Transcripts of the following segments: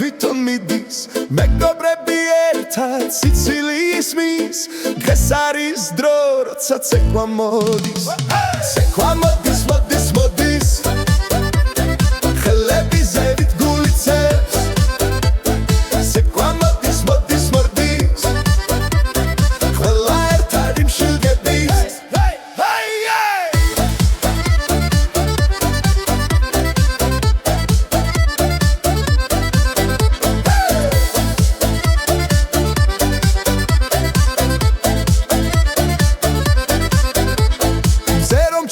თვითონ მიდის მეგობრები ერთად სიცილიის მის დღეს არის დრო როცა ცეკვა მოდის ცეკვა მოდის მოდის მოდის ხელები ზევით გულიცებს ცეკვა მოდის მოდის მოდის ყველა ერთად იმშილგების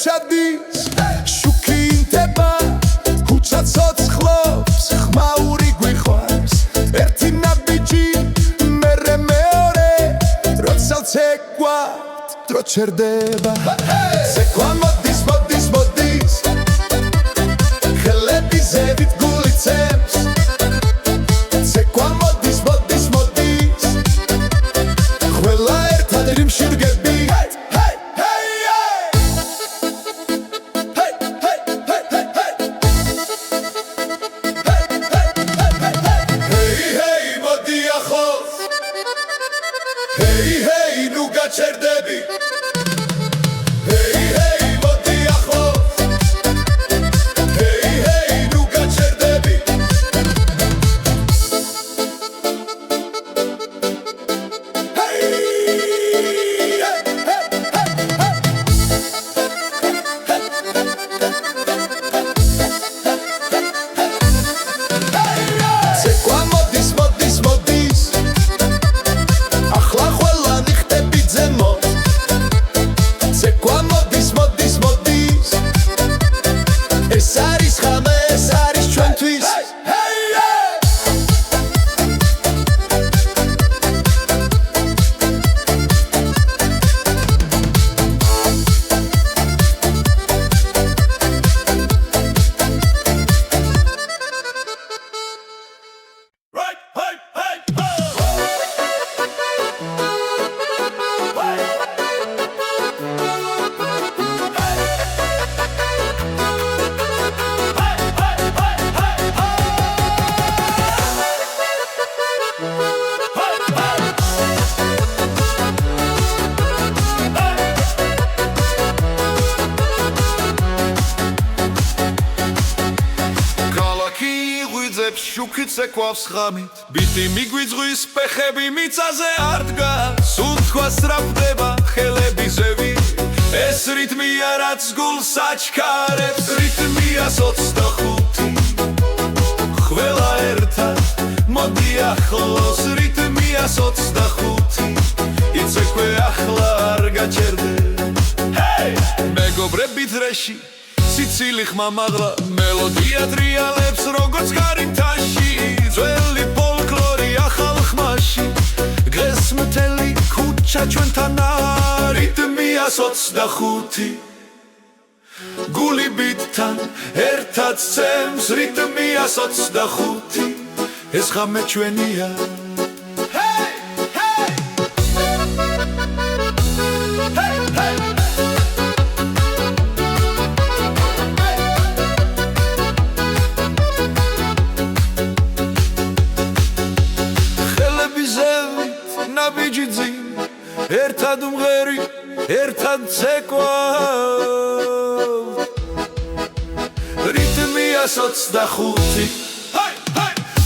ჩადის შუქი ინთება ქუჩა ცოცხლობს ხმაური გვიხვარს ერთი ნაბიჯი მერე მეორე როცა ცეკვა დრო ჩერდება ცეკვა მოდის მოდის მოდის ხელები ზევით გულიცებს ცეკვა მოდის მოდის მოდის ყველა ერთად იმშირგები Hey hey nu gaçerdebi Hey hey modi axlos Hey hey nu gaçerdebi Hey Cekwa modis modis modis ახლა ყველა ნიხტები ძემოთ ცეკვა მოდის მოდის მოდის ეს არის ხამე ეს არის ჩვენთვის შუქი ცეკვავს ხამით ბიტი მიგვიძღვის ფეხები მიწაზე არ დგას სულ თქვა სწრაფდება ხელები ზევით ეს რიტმია რაც გულს აჩქარებს რიტმია 25 ყველა ერთად მოდი ახლოს რიტმია 25 იცეკვე ახლა არ გაჩერდე მეგობრები დრეში სიცილი ხმამაღლა მელოდია ტრიალებს როგორც გარითაში ძველი ფოლკლორი ახალ ხმაში დღეს მთელი ქუჩა ჩვენთან რიტმია 25 გული ბიტთან ერთად ცემს რიტმია 25 ეს ხამე ჩვენია ერთად უმღერი ერთად ცეკვა რიტმია 25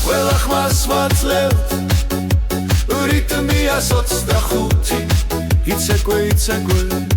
ყველა ხმას ვაძლევთ რიტმია 25 იცეკვე იცეკვე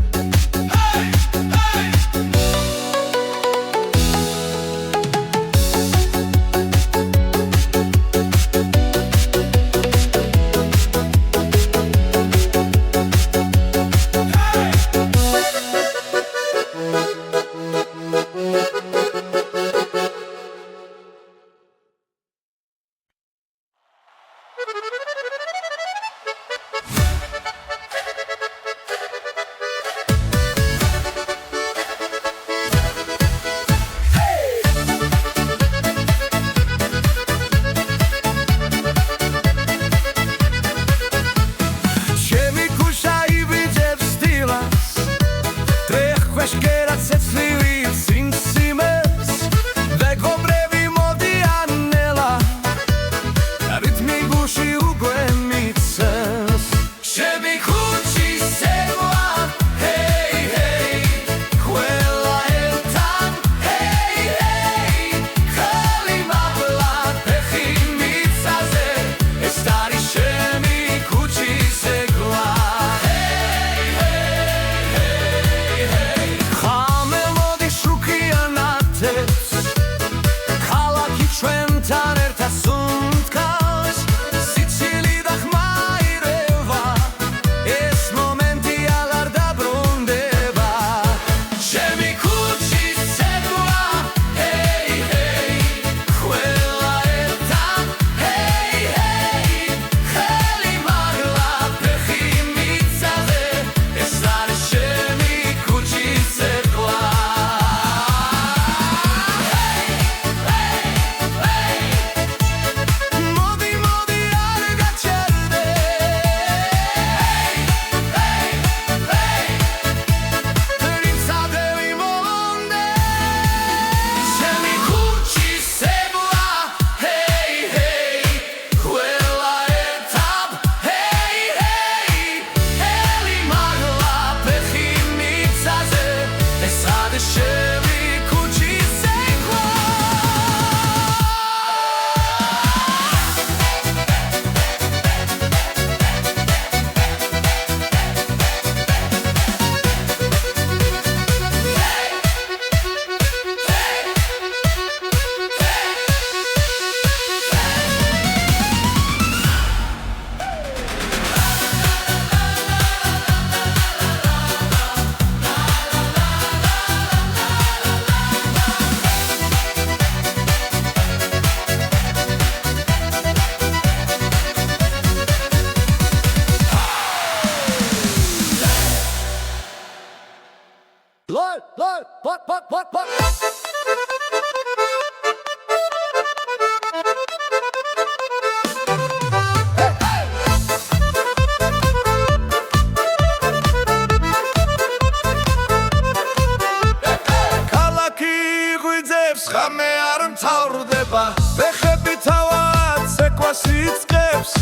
ხმას იწყებს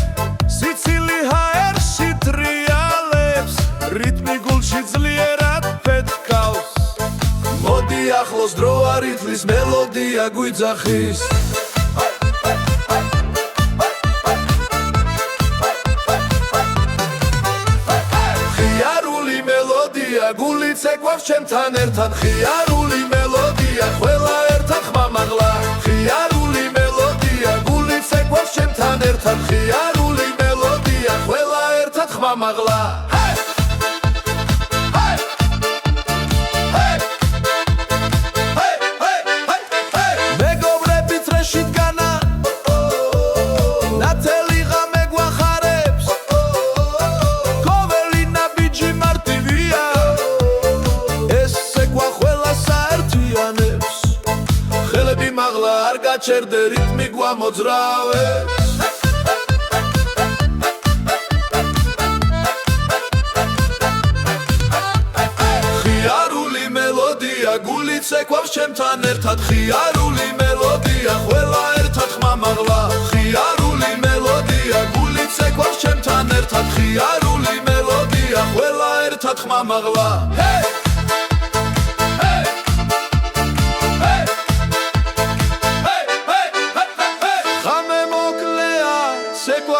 სიცილი ჰაერში ტრიალებს რიტმი გულში ძლიერად ფეთქავს მოდი ახლოს დრო არ ითვლის მელოდია გვიძახის ხიარული მელოდია გულიც ეკვავს ჩემთან ერთად ხიარული მელოდია ყველა ერთად ხმამაღლა ხიარული მელოდია გულიც ეკვავს ჩემთან ერთად ხიარული მელოდია ყველა ერთად ხმამაღლა არ გაჩერდე რიტმი გვამოძრავებს ხიარული მელოდია გულიც ეკვავს ჩემთან ერთად ხიარული მელოდია ყველა ერთად ხმამაღლა ხიარული მელოდია გულიც ეკვავს ჩემთან ერთად ხიარული მელოდია ყველა ერთად ხმამაღლა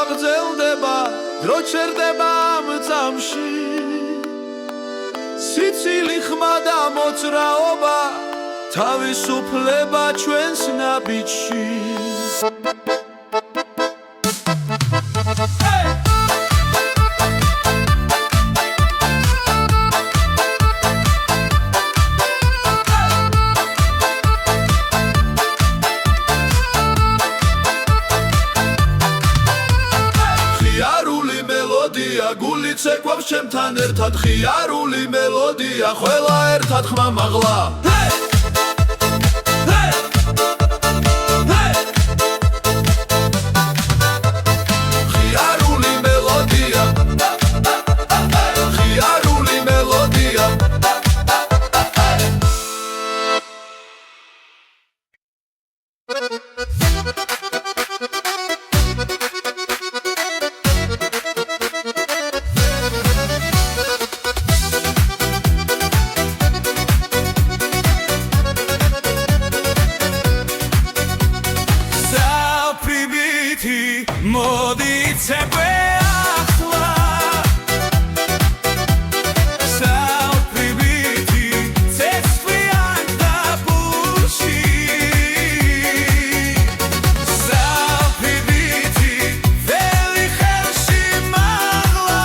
გვაგრძელდება დრო ჩერდება ამ წამში სიცილი ხმა და მოძრაობა თავისუფლება ჩვენს ნაბიჯში გულიც ეკვავს ჩემთან ერთად ხიარული მელოდია ყველა ერთად ხმამაღლა ხიარული მელოდია ხიარული მელოდია მოდი ცეკვე ახლა საუბრობითი ცეცხლიან დაბურში საუბრობითი ველი ხელში მაღლა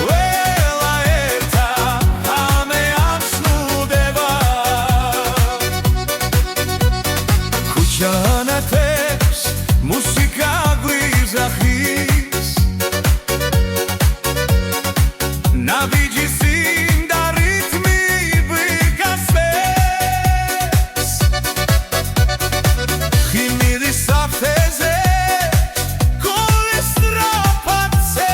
ველა ერთა ამე ამსნუდება ქუჩანათე მუსიკა გვიზახის ნაბიჯი სინდა რიტმი ვიგასვეს ხიმირი საფეზე გულის სტრაფაცეს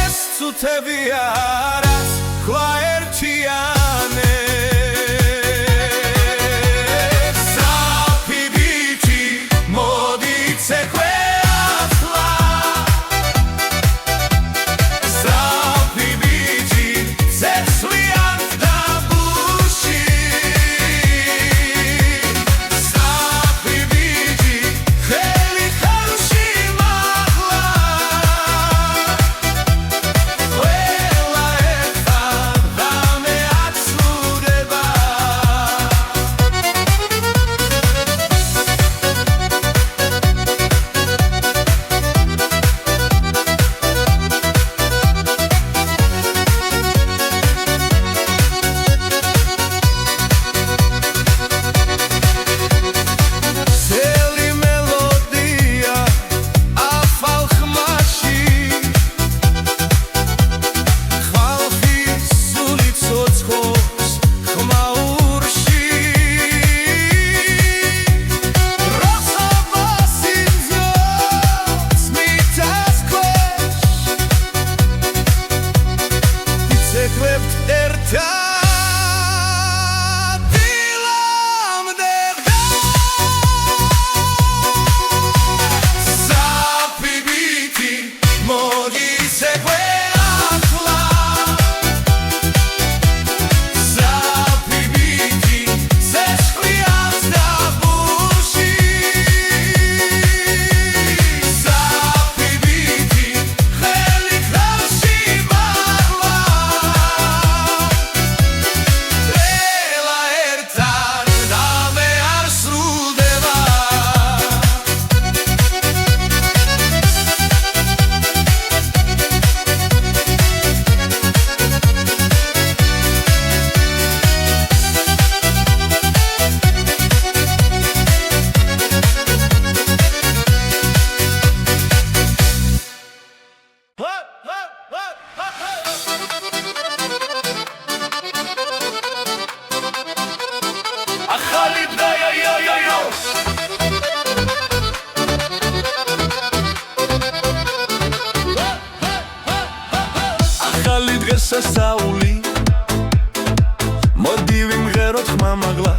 ეს ცუთები არას ხვა ერთიანე se სასწაული მოდი ვიმღეროთ ხმამაღლა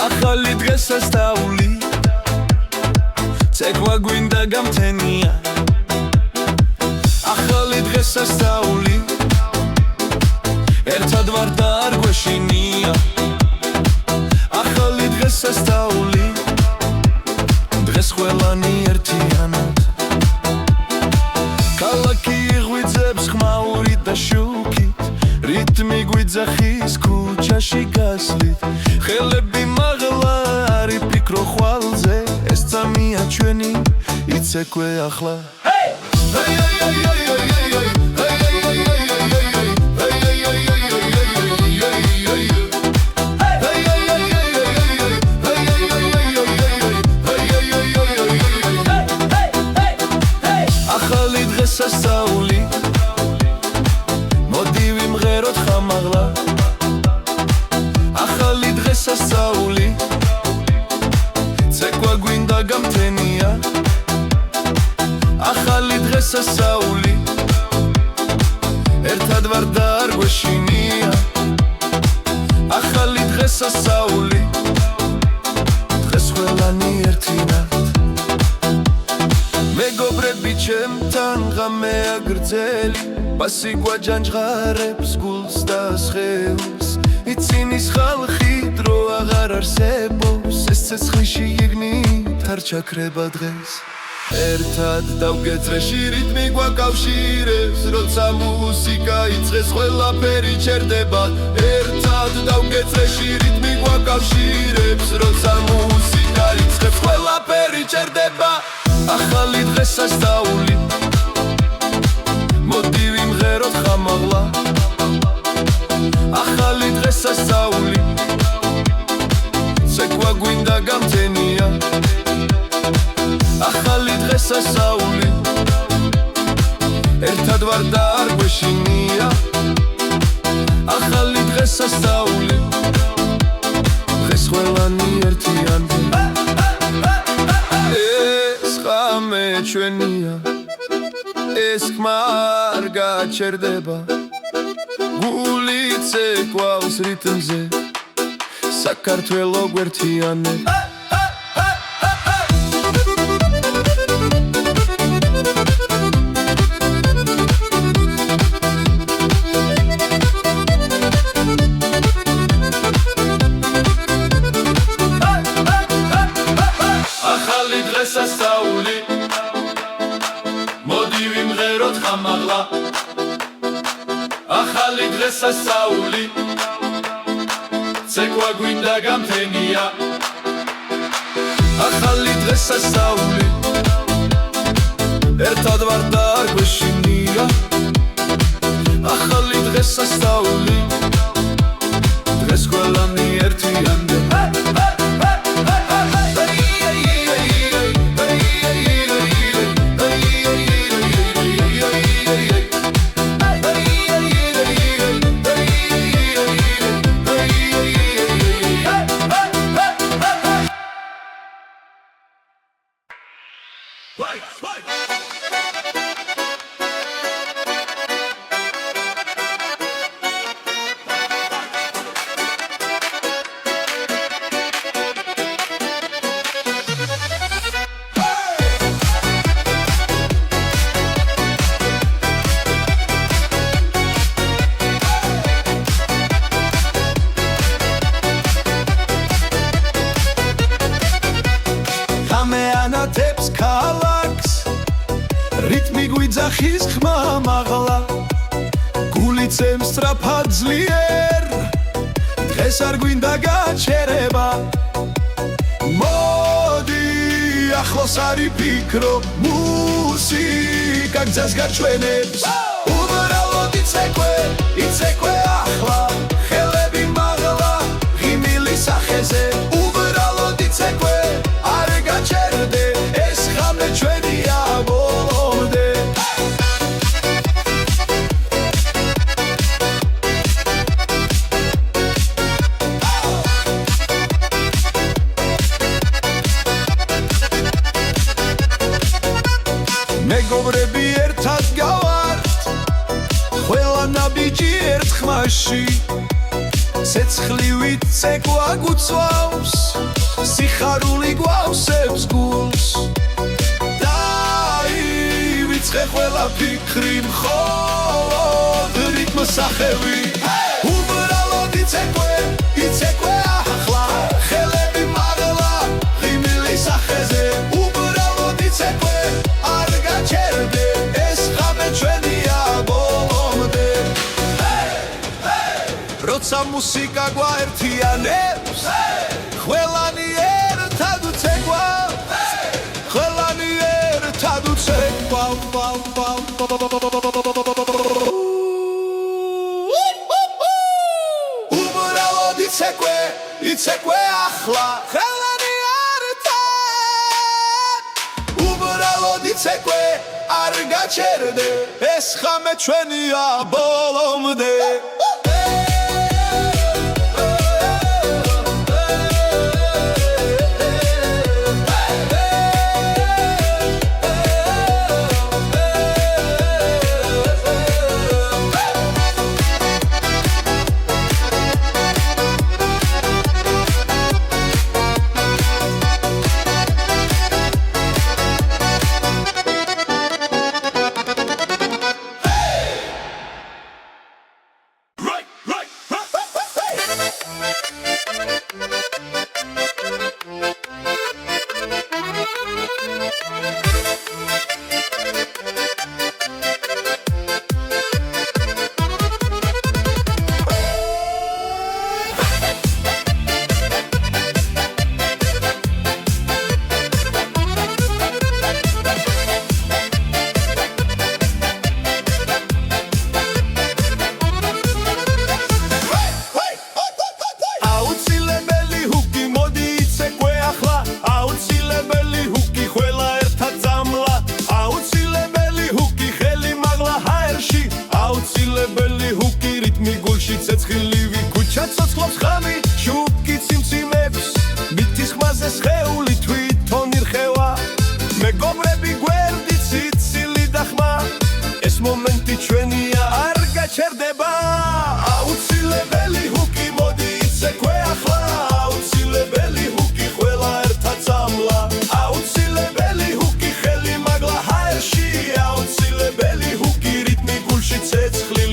ახალი დღესასწაული ცეკვა გვინდა გამთენია ახალი დღესასწაული ერთად ვარ და არ გვეშინია ახალი დღესასწაული დღეს ყველანი ერთიანად ქალაქი ღვიძებს ხმაურით და შუქით რიტმი გვიძახის ქუჩაში გასვლით ხელები მაღლა არ იფიქრო ხვალზე ეს წამია ჩვენი იცეკვე ახლა ახალი დღესასწაული მოდი ვიმღეროთ ხამაღლა ახალი დღესასწაული ცეკვა გვინდა გამთენია ახალი დღესასწაული ერთად ვარ და არ გვეშინია ახალი დღესასწაული დღეს ყველანი ერთინად მეგობრები ჩემთან ღამეა გრძელი პასი გვაჯანჯღარებს გულს და სხეულს იცინის ხალხი დრო აღარ არსებობს ეს ცეცხლში იგნით არ ჩაქრება დღეს ერთად დავგეწრეში რიტმი გვაკავშირებს როცა მუსიკა იწყეს ყველაფერი ჩერდება ერთად დავგეწრეში რიტმი გვაკავშირებს როცა მუსიკა იწყებს ყველაფერი ჩერდება ახალი დღესასწაული მოდი ვიმღეროთ ხამაღლა ახალი დღესასწაული ცეკვა გვინდა გამთენია ახალი დღესასწაული ერთად ვარ და არ გვეშინია ახალი დღესასწაული დღეს ყველანი ერთიანია ეს ხამე ჩვენია ეს ხმა არ გაჩერდება გული ცეკვავს რიტმზე საქართველო გვერთიანებს სასწაული მოდი ვიმღეროთ ხამაღლა ახალი დღესასწაული ცეკვა გვინდა გამთენია ახალი დღესასწაული ერთად ვარ და არ გვეშინია ახალი დღესასწაული დღეს ყველანი ერთიანია ანათებს ქალაქს რიტმი გვიძახის ხმამაღლა გული წემს სწრაფად ძლიერ დღეს არ გვინდა გაჩერება მოდი ახლოს არ იფიქრო მუსიკა გზას გაჩვენებს უბრალოდ იცეკვე ახლა ხელები მაღლა ღიმილი სახეზე უბრალოდ იცეკვე არ გაჩერდე ეს ხამე ჩვენია ბოლომდე მეგობრები ერთად გავართ ცეკვა გუცვავს სიხარული გვავსებს გულს დაივიწყე ყველა ფიქრი მხოლოდ რიტმს სახევი უბრალოდ იცეკვე ახლა ხელები მაღლა ღიმილი სახეზე უბრალოდ იცეკვე არ გაჩერდე ეს ღამე ჩვენია ბოლომდე როცა მუსიკა გვაერთიანებს ყველანი ერთად ვცეკვავ ყველანი ერთად ვცეკვავ უბრალოდ იცეკვე ახლა ხელანი ერთად უბრალოდ იცეკვე არ გაჩერდე ეს ღამე ჩვენია ბოლომდე ცეცხლივი ქუჩა ცოცხლობს ხამი შუბკი ციმციმებს მითის ხმაზე სხეული თვითონ ირხევა მეგობრები გვერდით სიცილი და ხმა ეს მომენტი ჩვენია არ გაჩერდება აუცილებელი ჰუკი მოდი იცეკვე ახლა აუცილებელი ჰუკი ყველა ერთად წამლა აუცილებელი ჰუკი ხელი მაგლა ჰაერში აუცილებელი ჰუკი რიტმი გულში ცეცხლილი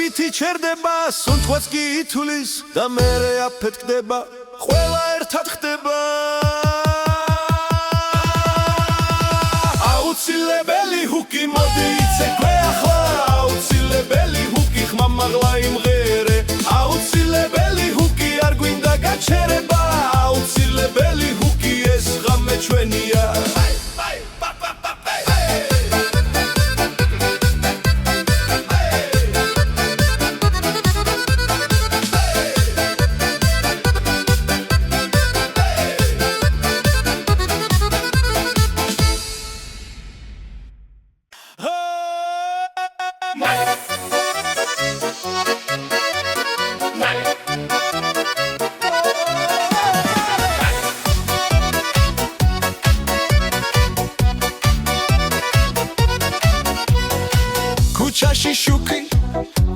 ბითი ჩერდება სუნთქვაც კი ითulis და მერე აფეთქდება ყველა ერთად ხდება აუცილებელი ჰუკი მოდი იცეკვე ახლა აუცილებელი ჰუკი ხმა მაღლა იმღერე აუცილებელი ჰუკი არ გვინდა გაჩერება აუცილებელი ჰუკი ეს ღამე ჩვენია ქუჩაში შუქი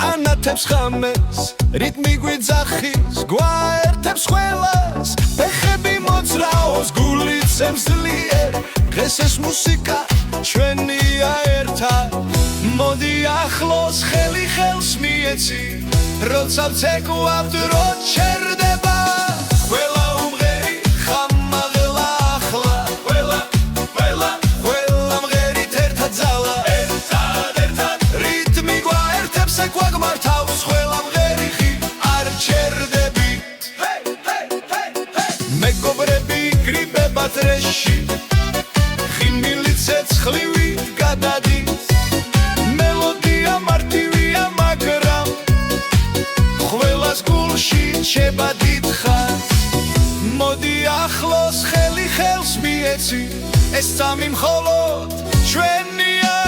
ანათებს ხამეს რიტმი გვიძახის გვაერთებს ყველას ფეხები მოძრაობს გულიც ემსლიერ დღეს ეს მუსიკა ჩვენია ერთად მოდი ახლოს ხელი ხელს მიეცი როცა ვცეკვავთ რო ჩერდება ყველა უმღერი ხამაღლა ახლა ყველა მღერით ერთად ძალა ცეკვა გმართავს ყველა მღერი ხი არ ჩერდებით მეგობრები გრიბება დრეში ღიმილი ცეცხლივი გადადის მელოდია მარტივია მაგრამ ყველას გულში რჩება დიდხანს მოდი ახლოს ხელი ხელს მიეცი ეს სამი მხოლოდ ჩვენია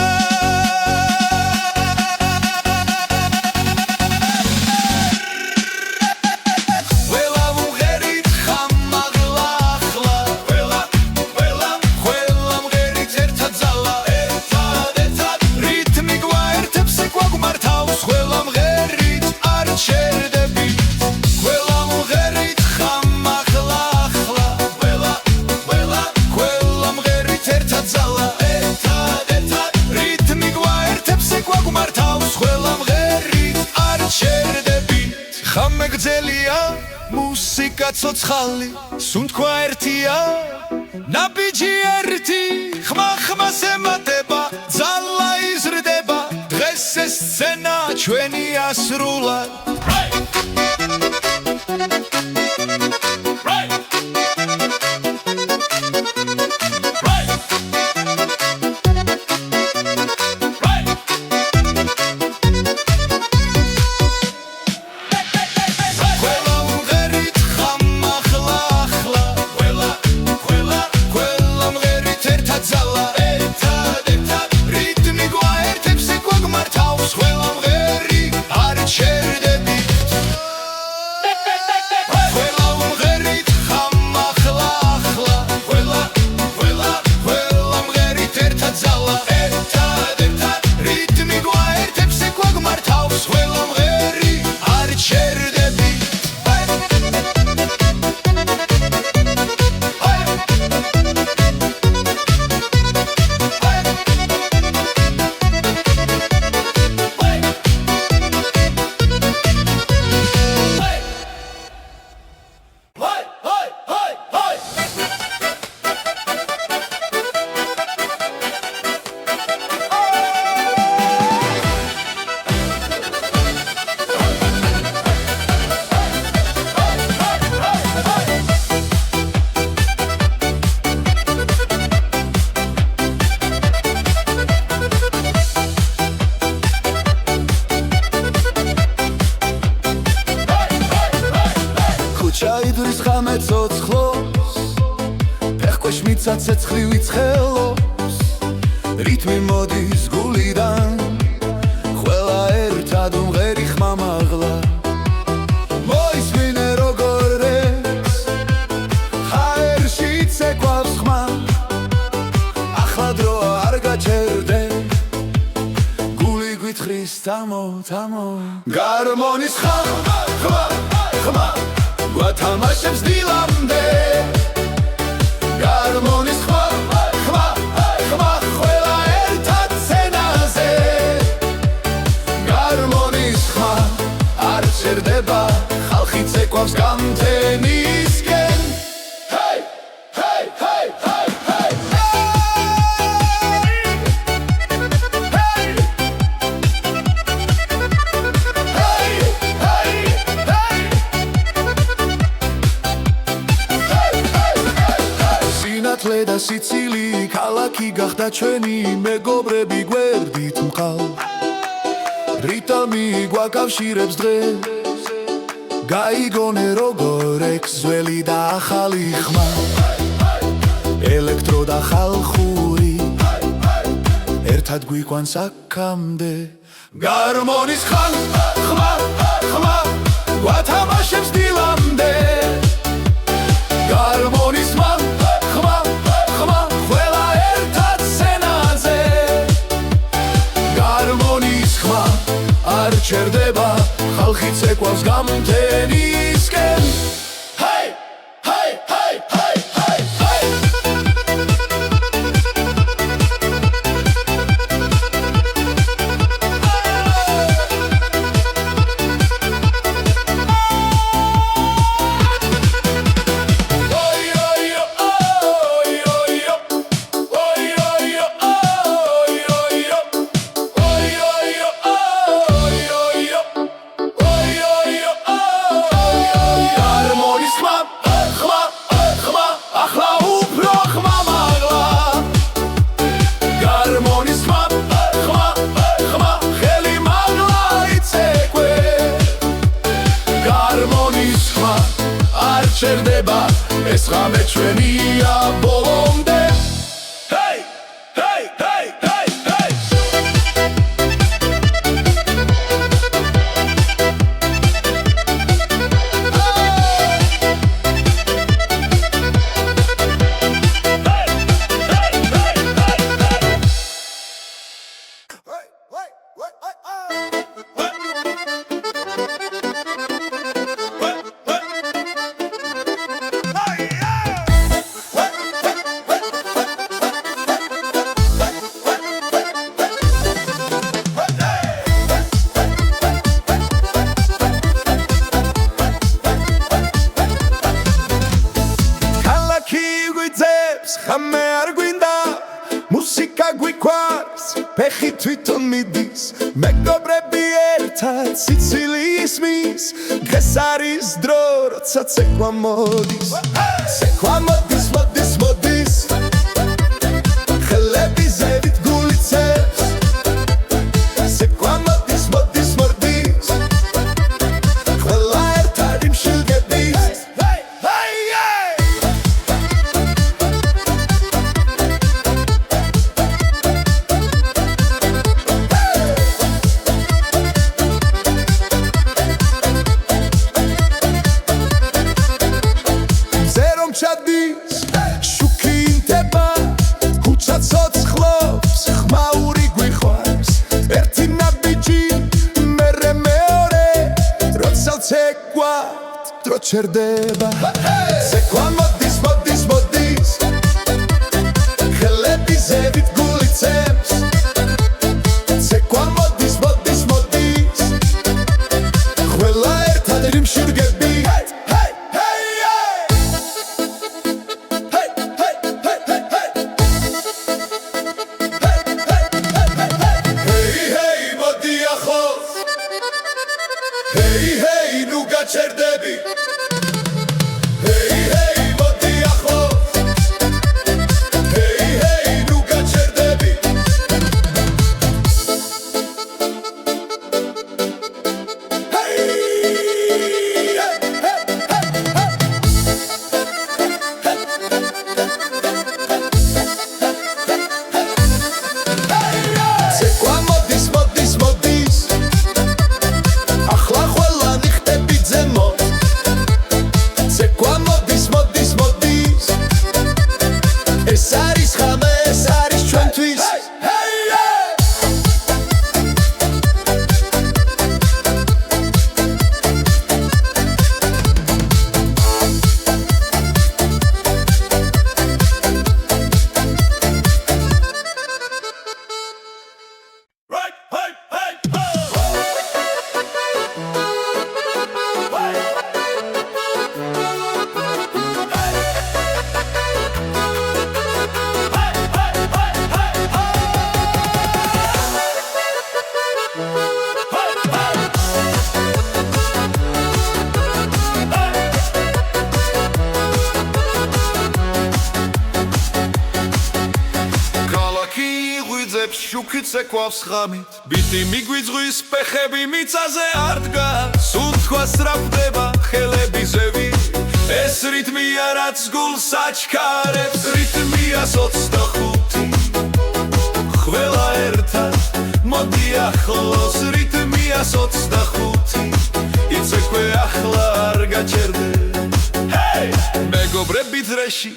ცოცხალი სუნთქვა ერთია ნაბიჯი ერთი ხმა-ხმას ემატება ძალა იზრდება დღეს ეს სცენა ჩვენია სრულად ჩაიდრის ხამე ცოცხლობს ფეხქვეშ მიცა ცეცხლივი ცხელობს რითმი მოდის გულიდან ყველა ერთად უმღერი ხმამაღლა მოისმინე როგორ რეს ჰაერში ცეკვავს ხმა ახლა დროა არ გაჩერდე გული გვითხრის თამო თამო გარმონის ხმა ხმა ხმა გვათამაშებს დილამდე გარმონის ხმა ხმა ხმა ყველა ერთად სცენაზე გარმონის ხმა არ ჩერდება ხალხი ცეკვავს გამთენისკენ ჰეი ჰეი ჰეი ჰეი და სიცილი ქალაქი გახდა ჩვენი მეგობრები გვერდით მყავ რიტმი გვაკავშირებს დღეს გაიგონე როგორ ექს ძველი და ახალი ხმა ელექტრო და ხალხური ერთად გვიყვანს აქამდე გარმონის ხმა ხმა ხმა გვათამაშებს დილამდე გარმონის ხმა არ ჩერდება ხალხი ცეკვავს გამთენისკენ ჰეი ჰეი ჰეი ჰეი ჩერდება ეს ხამე ჩვენია ბოლომდე ჰეი ჰეი ჰეი ჰეი ხამე არ გვინდა მუსიკა გვიყვარს ფეხი თვითონ მიდის მეგობრები ერთად სიცილის მის დღეს არის დრო როცა ცეკვა მოდის ცეკვა მოდის მოდის მოდის ხელები ზევით გულიცებს ცეკვა მოდის მოდის მოდის ყველა ერთად იმშილგების ჩადის შუქი ინთება ქუჩა ცოცხლობს ხმაური გვიხვარს ერთი ნაბიჯი მერე მეორე როცა ცეკვა დრო ჩერდება ცეკვა მოდის მოდის მოდის ხელები ზევით გულიცებს ცეკვა მოდის მოდის მოდის ყველა ერთად იმშურგები ნუ გაჩერდები ჰეი მოდი ახლოს ჰეი ნუ გაჩერდები ცეკვა მოდის მოდის მოდის ახლა ცეკვა მოდის მოდის მოდის ეს არის ხამე ეს არის ჩვენთვის შუქი ცეკვავს ხამით ბიტი მიგვიძღვის ფეხები მიწაზე არ დგას სულ თქვა სწრაფდება ხელები ზევით ეს რითმია რაც გულს აჩქარებს რითმია 25 ყველა ერთად მოდი ახლოს რითმია 25 იცეკვე ახლა არ გაჩერდე მეგობრები დრეში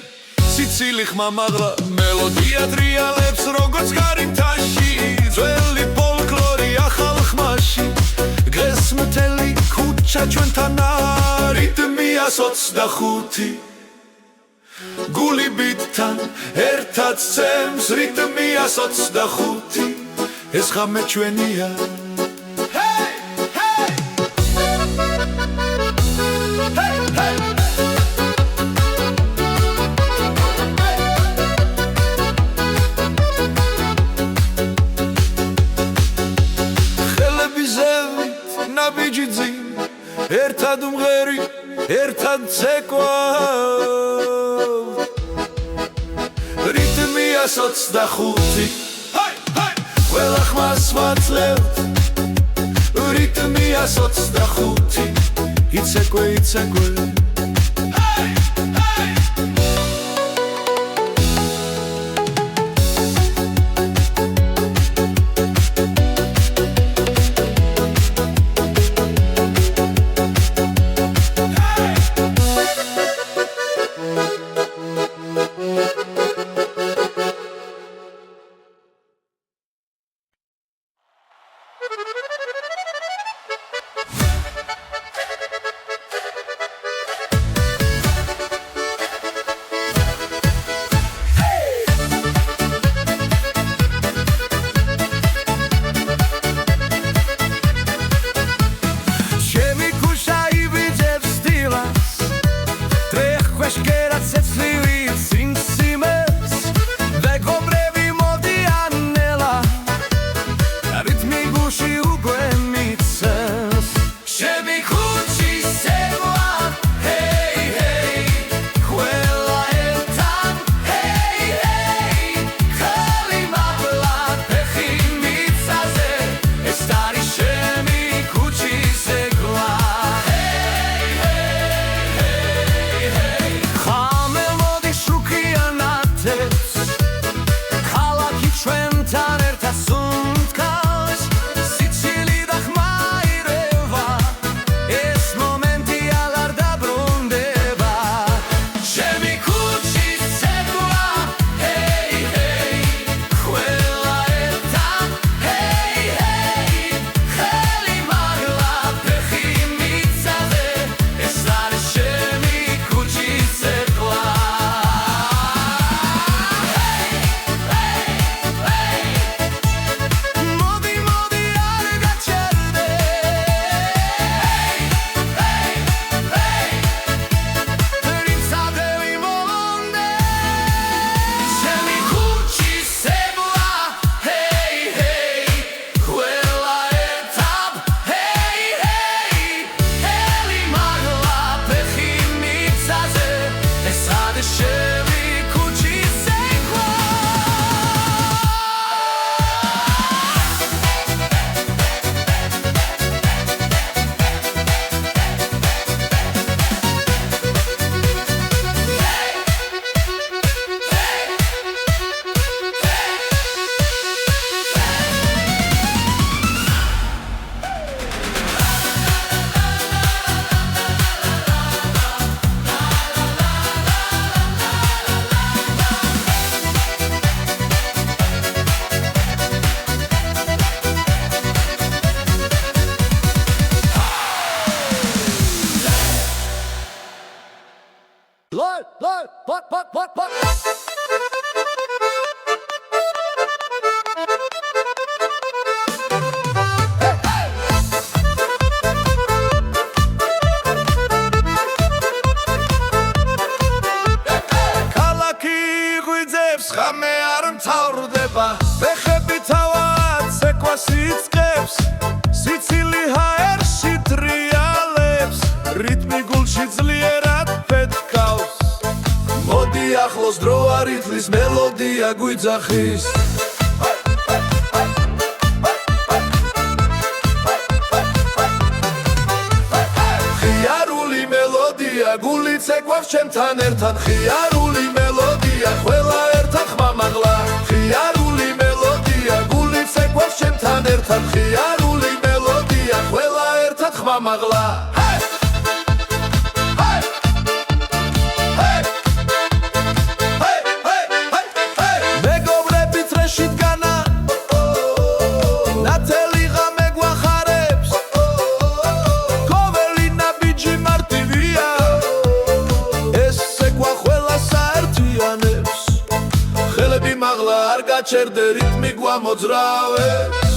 სიცილი ხმამაღლა მელოდია ტრიალებს როგორც გარიმთაში ძველი ფოლკლორი ახალ ხმაში დღეს მთელი ქუჩა ჩვენთან რიტმია 25 გული ბიტთან ერთად ცემს რიტმია 25 ეს ხამე ჩვენია ნაბიჯი ერთად უმღერი ერთად ცეკვა რიტმია 25 ყველა ხმას ვაძლევთ რიტმია 25 იცეკვე იცეკვე შევი ქუჩის ზექვა What? ქალაქი ღვიძებს ხამე არ მთავრდება ფეხები თავად ცეკვას იწყებს სიცილი ჰაერში ტრიალებს რიტმი გულში ძლიერად ფეთქავს მოდი ახლოს დრო არ ითვლის მელოდია გვიძახის ხიარული მელოდია გული ცეკვავს ჩემთან ერთად ხიარული მელოდია ყველა ერთად ხმამაღლა ხიარული მელოდია გული ცეკვავს ჩემთან ერთად ხიარული მელოდია ყველა ერთად ხმამაღლა ჩერდე რიტმი გვამოძრავებს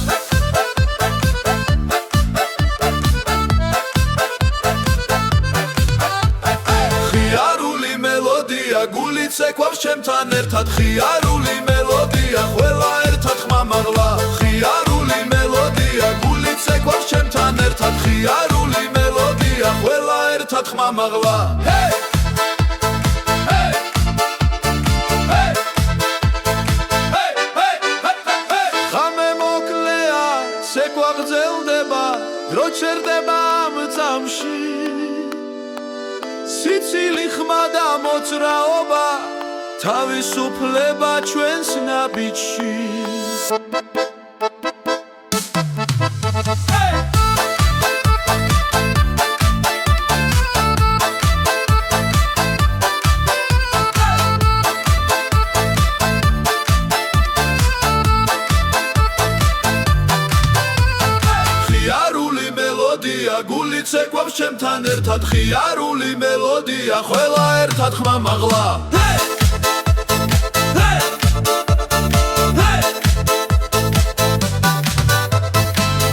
ხიარული მელოდია გული ცეკვავს ჩემთან ერთად ხიარული მელოდია ყველა ერთად ხმამაღლა ხიარული მელოდია გული ცეკვავს ჩემთან ერთად ხიარული მელოდია ყველა ერთად ხმამაღლა დრო ჩერდება ამ წამში სიცილი ხმა და მოძრაობა თავისუფლება ჩვენს ნაბიჯში გული ცეკვავს ჩემთან ერთად ხიარული მელოდია ყველა ერთად ხმამაღლა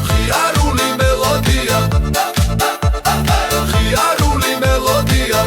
ხიარული მელოდია ხიარული მელოდია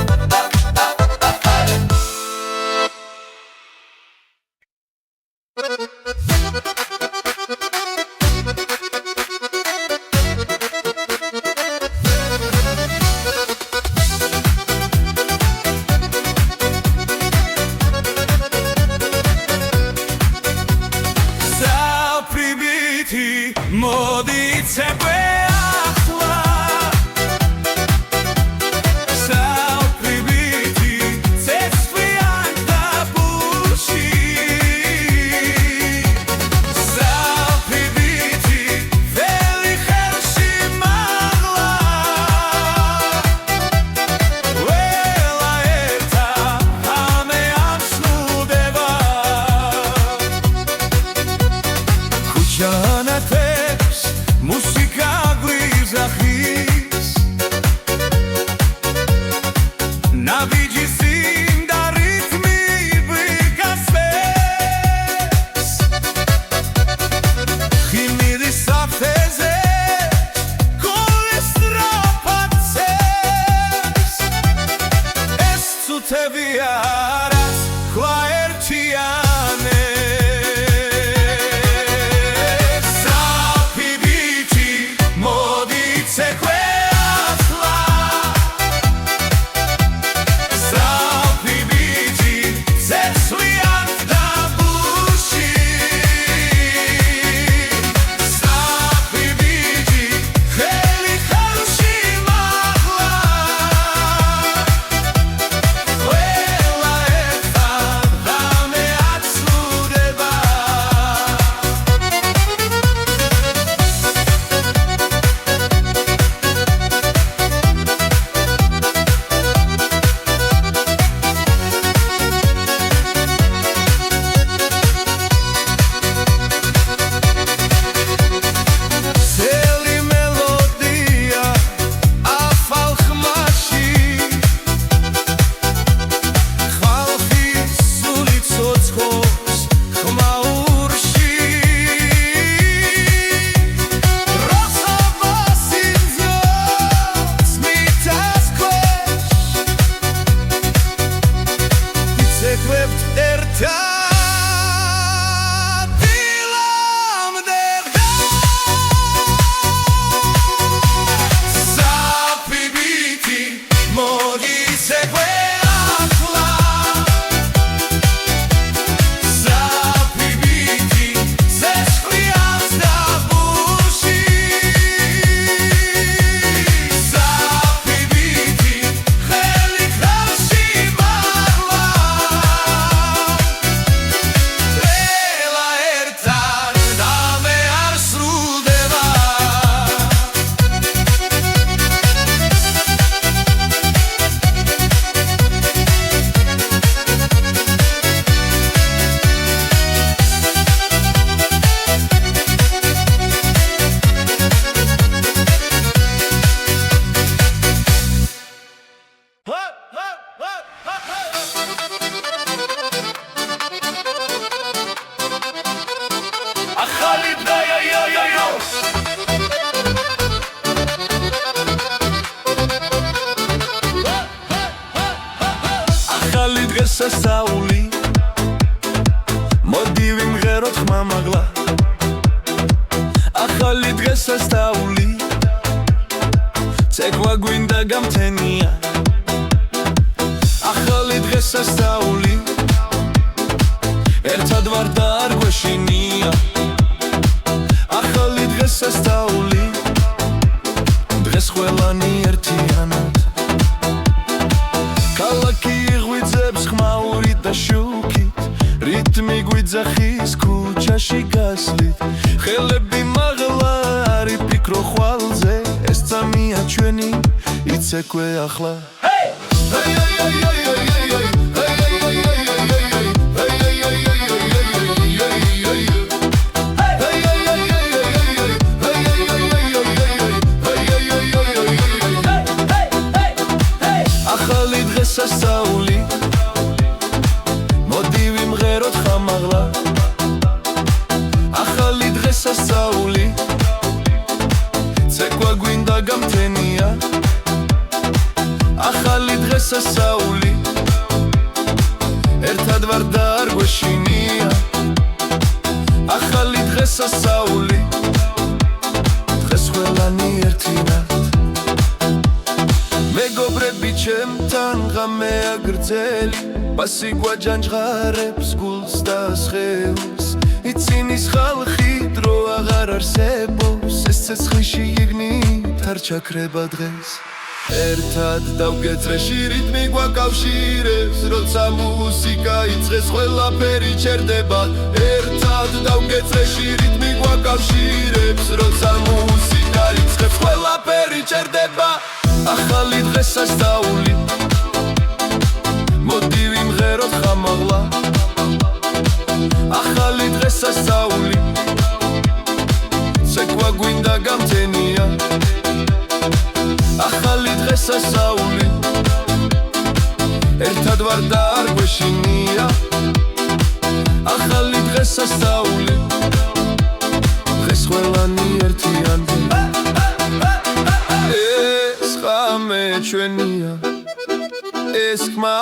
დღესასწაული მოდი ვიმღეროთ ხმამაღლა ახალი დღესასწაული ცეკვა გვინდა გამთენია ახალი დღესასწაული ერთად ვარ და არ გვეშინია ახალი დღესასწაული დღეს ყველანი ერთიანად ქალაქი ღვიძებს ხმაურით და შუქით რიტმი გვიძახის ქუჩაში გასვლით ხელები მაღლა არ იფიქრო ხვალზე ეს წამია ჩვენი იცეკვე ახლა ახალი დღესასწაული მოდი ვიმღეროთ ხამაღლა ახალი დღესასწაული ცეკვა გვინდა გამთენია ახალი დღესასწაული ერთად ვარ და არ გვეშინია ახალი დღესასწაული დღეს ყველანი ერთინად მეგობრები ჩემთან ღამეა გრძელი ბასი გვაჯანჯღარებს გულს და სხეულს იცინის ხალხი დრო აღარ არსებობს ეს ცეცხლში იგნით არ ჩაქრება დღეს ერთად დავგეწრეში რიტმი გვაკავშირებს როცა მუსიკა იწყეს ყველაფერი ჩერდება ერთად დავგეწრეში რიტმი გვაკავშირებს როცა მუსიკა იწყებს ყველაფერი ჩერდება ახალი დღესასწაული მოდი ვიმღეროთ ხამაღლა ახალი დღესასწაული ცეკვა გვინდა გამთენია ახალი დღესასწაული ერთად ვარ და არ გვეშინია ახალი დღესასწაული დღეს ყველანი ერთიანი ეს ხამე ჩვენია ეს ხმა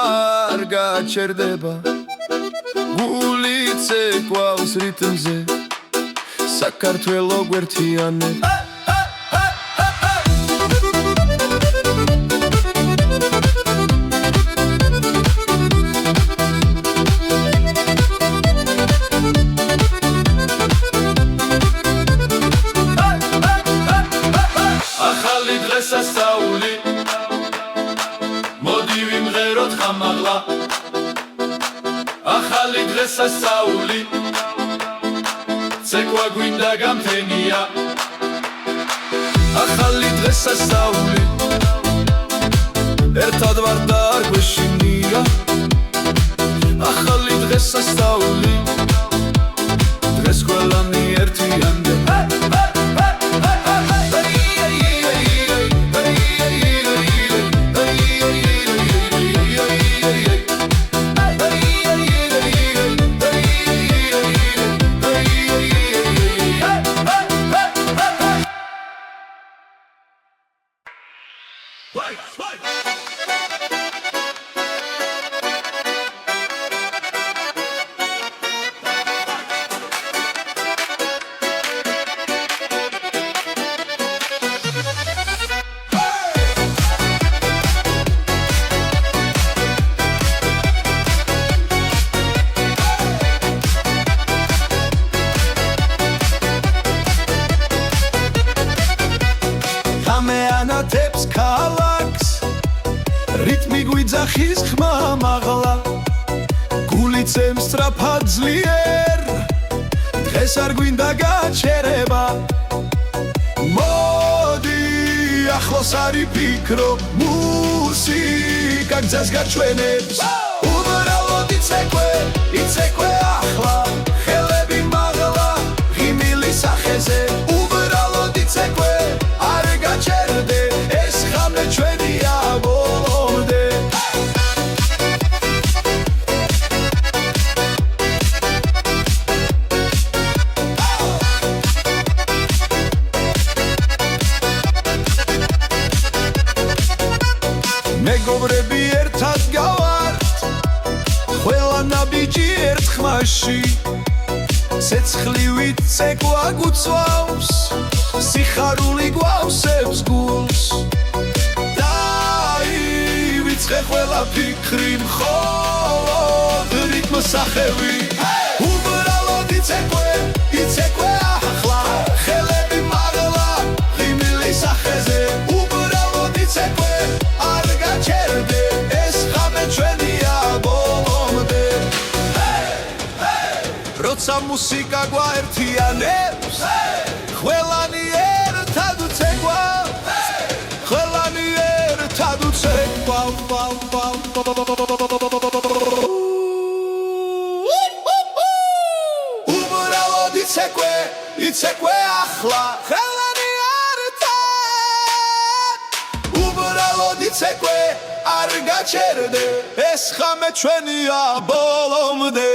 არ გაჩერდება გული ცეკვავს რიტმზე საქართველო გვერთიანებს ახალი დღესასწაული მოდი ვიმღეროთ ხამაღლა ახალი დღესასწაული ცეკვა გვინდა გამთენია ახალი დღესასწაული ერთად ვარ და არ გვეშინია ახალი დღესასწაული დღეს ყველანი ერთიანდება ამეანათებს ქალაქს რიტმი გვიძახის ხმამაღლა გული წემს სწრაფად ძლიერ დღეს არ გვინდა გაჩერება მოდი ახლოს არ იფიქრო მუსიკა გზას გაჩვენებს უბრალოდ იცეკვე ახლა ხელები მაღლა ღიმილი სახეზე უბრალოდ იცეკვე არ გაჩერდე ეს ხამე ჩვენია ბოლომდე მეგობრები ერთად გავართ ყველა ნაბიჯი ერთხმაში ცეცხლივით წეკვა გუწვავს სიხარული გვავსებს გულს დაივიწყე ყველა ფიქრი მხოლოდ რიტმს ახევი უბრალოდ იცეკვე ახლა ხელები მაღლა ღიმილის ახეზე უბრალოდ იცეკვე არ გაჩერდე ეს ღამე ჩვენია ბოლომდე როცა მუსიკა გვაერთიანებს ყველანი ერთად უცეკვავს ყველანი ერთად უცეკვავს უბრალოდ იცეკვე ახლა ხელანი ერთად უბრალოდ იცეკვე არ გაჩერდე ეს ღამე ჩვენია ბოლომდე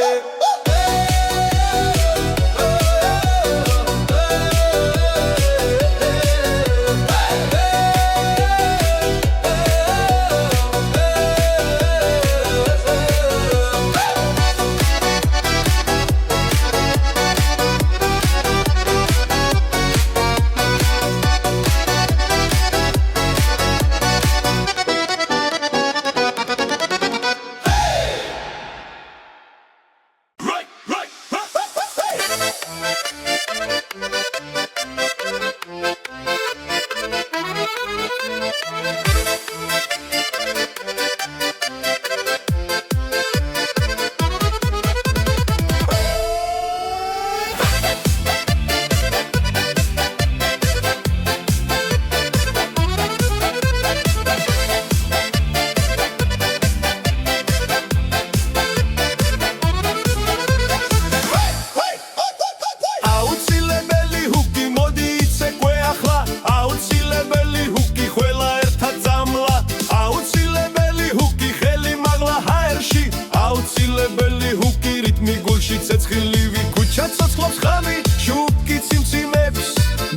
ცეცხლივი ქუჩა ცოცხლობს ხამი შუქი ციმციმებს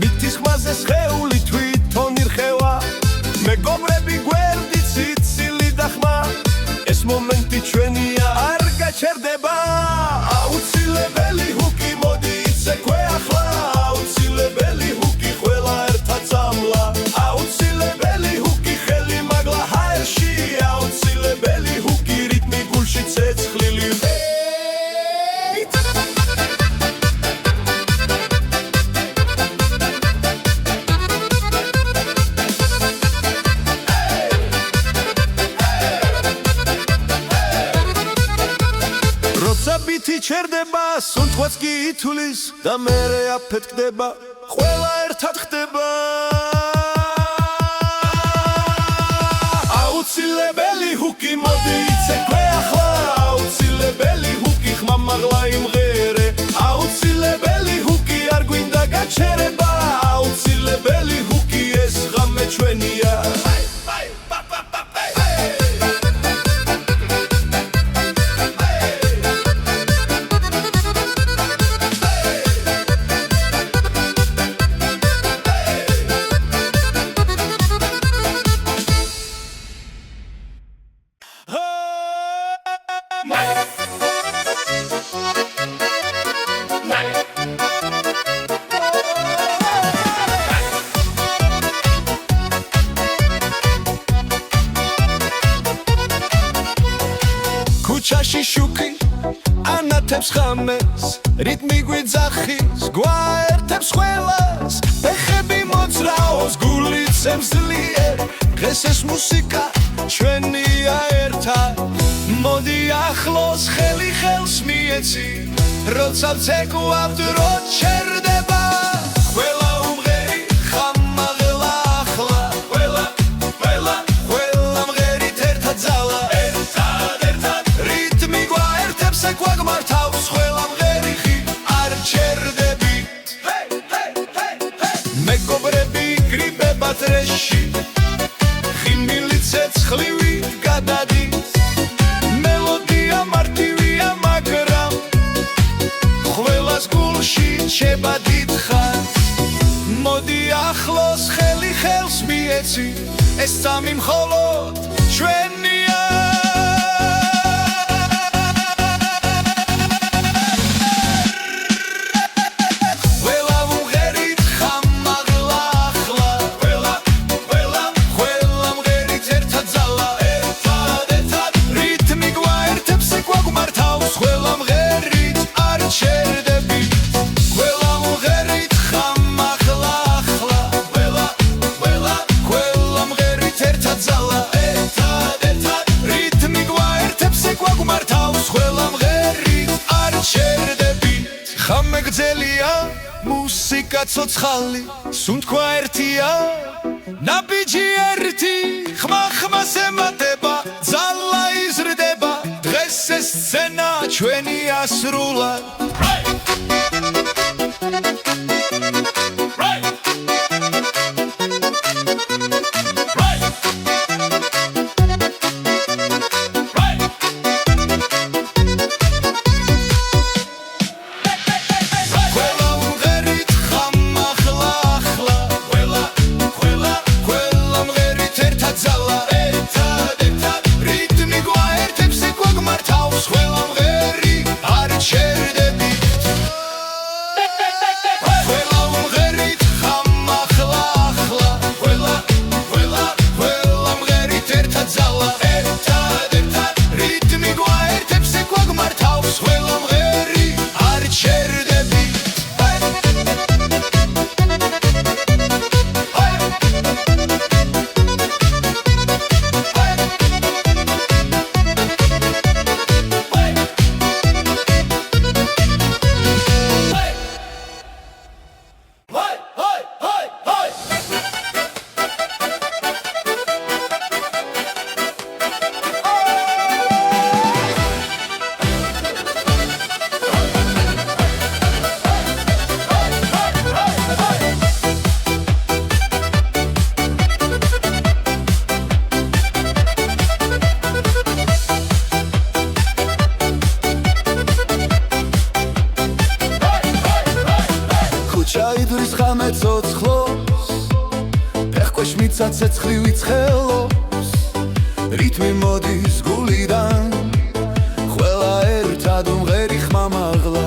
მითის ხმაზე სხეული თვითონ ირხევა მეგობრები გვერდით სიცილი და ხმა ეს მომენტი ჩვენია არ გაჩერდება აუცილებელი ჰუკი მოდი იცეკვე ახლა აუცილებელი ჰუკი ყველა ერთად წამლა აუცილებელი ჰუკი ხელი მაგლა ჰაერში აუცილებელი ჰუკი რიტმი გულში ცეცხლილი ბითი ჩერდება სუნთქვაც კი ითulis და მერე აფეთქდება ყველა ერთად ხდება აუცილებელი ჰუკი მოდი იცეკვე ახლა აუცილებელი ჰუკი ხმა მაღლა იმღერე აუცილებელი ჰუკი არ გვინდა გაჩერება აუცილებელი ჰუკი ეს ღამე ჩვენია ქუჩაში შუქი ანათებს ხამეს რიტმი გვიძახის გვაერთებს ყველას ფეხები მოძრაობს გულით ზემზლიერ დღეს ეს მუსიკა ჩვენია ერთად მოდი ახლოს ხელი ხელს მიეცი როცა ვცეკვავთ რო ჩერდება ყველა უმღერი ხამაღლა ახლა ყველა მღერით ერთად ძალა გვართავს ყველა მღერიხი არ ჩერდებით მეგობრები გრიბებათ რეში ღიმილი ცეცხლივით გადადის მელოდია მარტივია მაგრამ ყველას გულში რჩება დიდხანს მოდი ახლოს ხელი ხელს მიეცი ეს სამი მხოლოდ ჩვენია მუსიკა ცოცხალი სუნთქვა ერთია ნაბიჯი ერთი ხმა-ხმას ემატება ძალა იზრდება დღეს ეს სცენა ჩვენი ასრულა ჩაიდრის ხამე ცოცხლობს ფეხქვეშ მიცა ცეცხლივი ცხელობს რითმი მოდის გულიდან ყველა ერთად უმღერი ხმამაღლა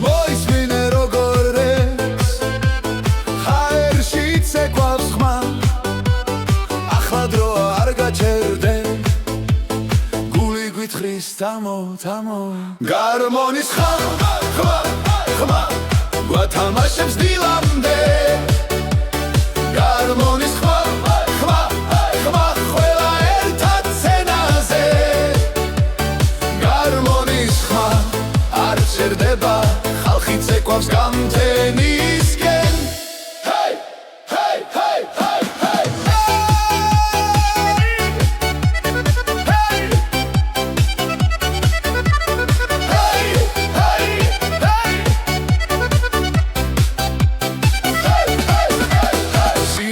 მოისმინე როგორ რევს ჰაერში ცეკვავს ხმა ახლა დროა არ გაჩერდე გული გვითხრის თამო თამო გარმონის ხმა ხმა ხმა გვათამაშებს დილამდე გარმონის ხმა ხმა ხმა ყველა ერთად სცენაზე გარმონის ხმა არ ჩერდება ხალხი ცეკვავს გამთენისკენ ჰეი ჰეი ჰეი ჰეი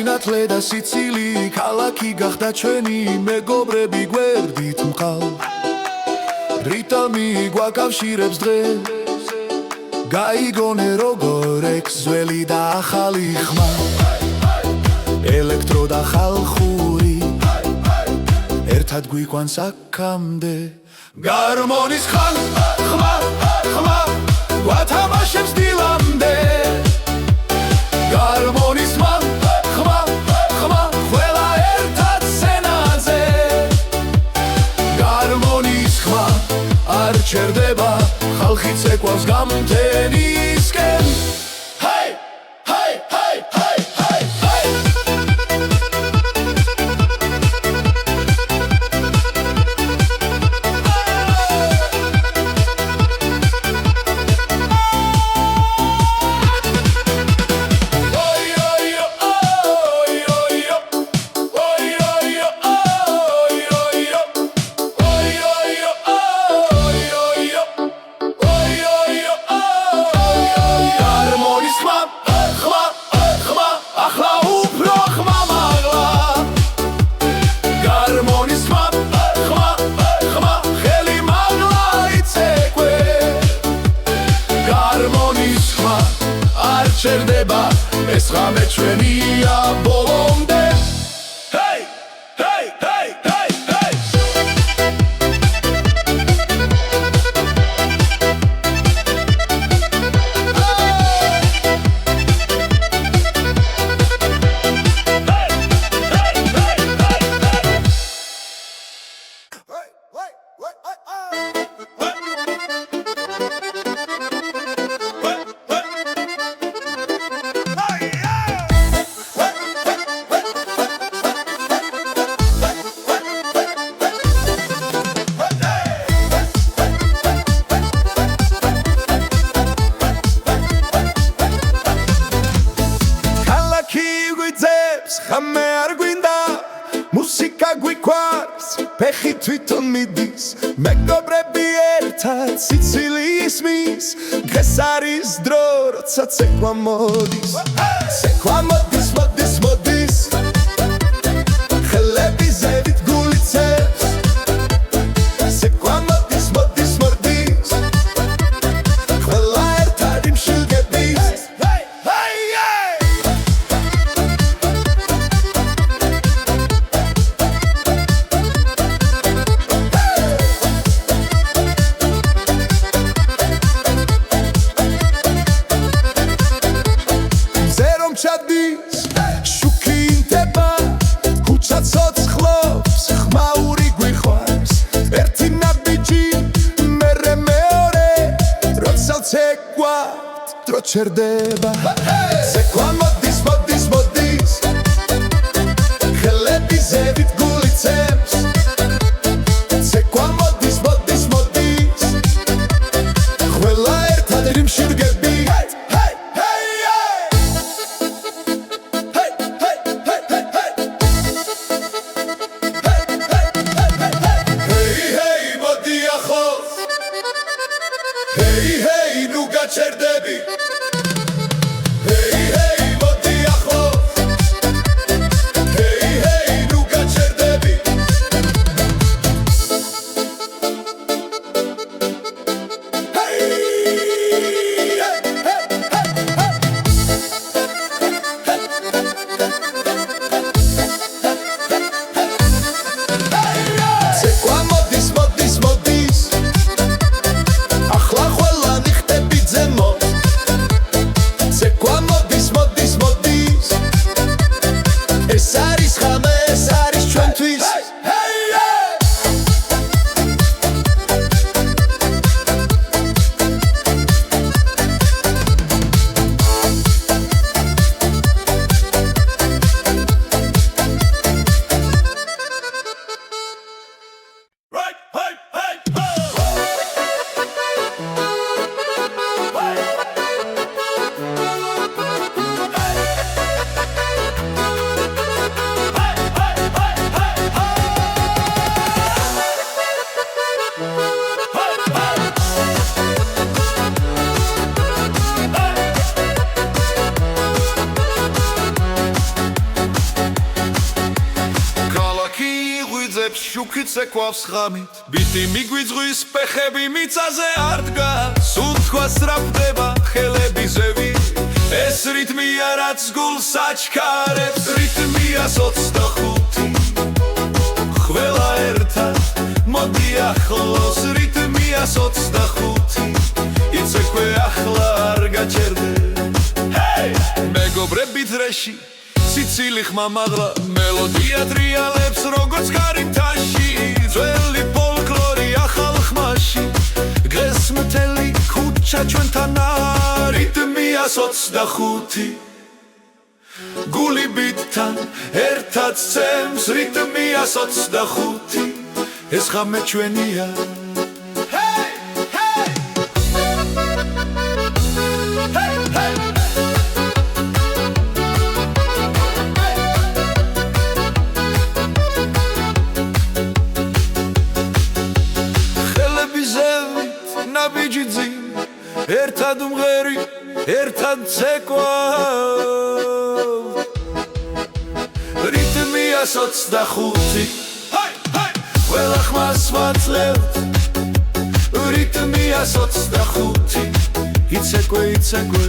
სინათლე და სიცილი ქალაქი გახდა ჩვენი მეგობრები გვერდით მყავ რიტმი გვაკავშირებს დღეს გაიგონე როგორ ექს ძველი და ახალი ხმა ელექტრო და ხალხური ერთად გვიყვანს აქამდე გარმონის ხმა ხმა ხმა გვათამაშებს დილამდე გარმონის ხმა არ ჩერდება ხალხი ცეკვავს გამთენისკენ ჰეი ჰეი ჰეი ჰეი ჰეი ჩერდება ეს ხამე ჩვენია ბოლომდე ჰეი ჰეი ჰეი ჰეი ფეხი თვითონ მიდის მეგობრები ერთად სიცილის მის დღეს არის დრო როცა ცეკვა მოდის ცეკვა მოდის მოდის მოდის ხელები ზევით გულიცებს ცეკვა მოდის მოდის მოდის ყველა ერთად იმშილგების ჩადის შუქი ინთება ქუჩა ცოცხლობს ხმაური გვიყვარს ერთი ნაბიჯი მერე მეორე როცა ცეკვა დრო ჩერდება ცეკვა მოდის მოდის მოდის ხელები ზევით გულიცებს ცეკვა მოდის მოდის მოდის ყველა ერთად იმშირგები Hey hey nu gaçerdები Hey hey მოდი ახლა Hey hey nu gaçerdები Hey ცეკვა მოდის მოდის მოდის ახლა ყველა ნიხტები ძემო ცეკვა მოდის მოდის მოდის ეს არის ხამე ეს არის ჩვენთვის შუქი ცეკვავს ხამით ბიტი მიგვიძღვის ფეხები მიწაზე არ დგას უთქვა სწრაფდება ხელები ზევით ეს რითმია რაც გულს აჩქარებს რითმია 25 ყველა ერთად მოდი ახლოს რითმია 25 იცეკვე ახლა არ გაჩერდე მეგობრები დრეში სიცილი ხმამაღლა მელოდია ტრიალებს როგორც კარიტაში ძველი ფოლკლორი ახალ ხმაში დღეს მთელი ქუჩა ჩვენთან რიტმია 25 გული ბიტთან ერთად ცემს რიტმია 25 ეს ხამე ჩვენია ერთად უმღერი ერთად ცეკვა რიტმია 25 ყველა ხმას ვაძლევთ რიტმია 25 იცეკვე იცეკვე